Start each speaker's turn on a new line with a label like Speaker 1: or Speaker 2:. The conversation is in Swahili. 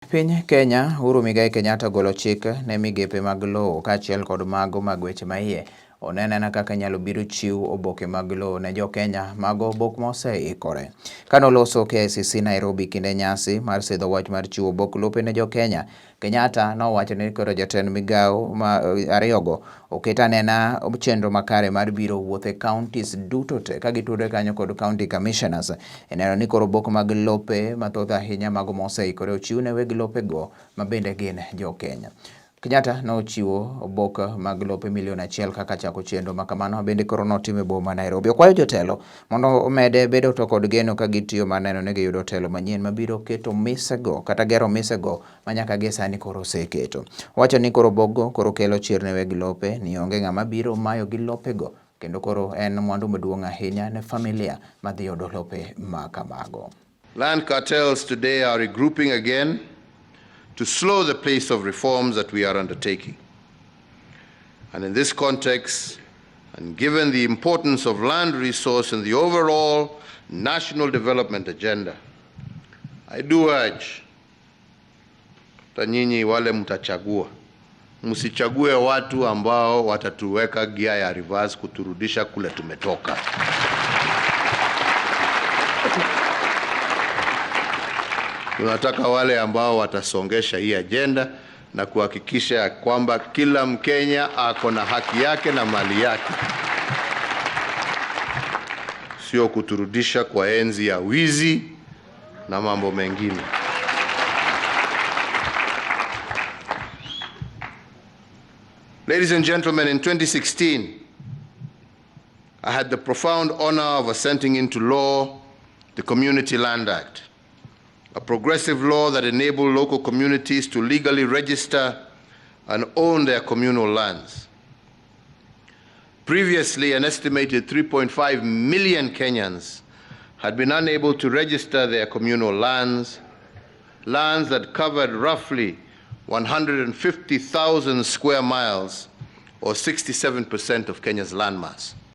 Speaker 1: Piny Kenya, Uhuru Muigai Kenyatta golo chik ne migepe mag lowo kaachiel kod mago mag weche maiye onenena kaka nyalo biro chiw oboke mag lowo ne jo-Kenya mago obok moseikore. Kanoloso KICC Nairobi kinde nyasi mar sidho wach mar chiwo obok lope ne jo-Kenya, Kenyatta nowacho ni koro jotend migawo ariyogo oket anena chenro makare mar biro wuothe counties duto te ka gitudore kanyo kod county commissioners neno ni koro obok mag lope mathoth ahinya mago moseikore ochiw ne weg lopego ma bende gin jo-Kenya. Kenyatta nochiwo obok mag lope 1 milion kaka chako chenro ma kamano bende koro notime boma Nairobi. Okwayo jotelo mondo omede bedo to kod geno ka gitiyo maneno ni giyudo telo manyien mabiro keto misego kata gero misego manyaka gie sani koro oseketo. Wacho ni koro obokgo koro kelo chir ne weg lope ni onge ng'ama biro mayo gi lopego kendo koro en mwandu maduong' ahinya ne familia madhi yudo lope ma kamago.
Speaker 2: Land cartels today are regrouping again to slow the pace of reforms that we are undertaking. And in this context, and given the importance of land resource in the overall national development agenda, I do urge nyinyi wale mtachagua, msichague watu ambao watatuweka gia ya reverse kuturudisha kule tumetoka. Tunataka wale ambao watasongesha hii agenda na kuhakikisha kwamba kila Mkenya ako na haki yake na mali yake, sio kuturudisha kwa enzi ya wizi na mambo mengine. Ladies and gentlemen, in 2016, I had the profound honor of assenting into law the Community Land Act, a progressive law that enabled local communities to legally register and own their communal lands. Previously, an estimated 3.5 million Kenyans had been unable to register their communal lands that covered roughly 150,000 square miles, or 67% of Kenya's landmass.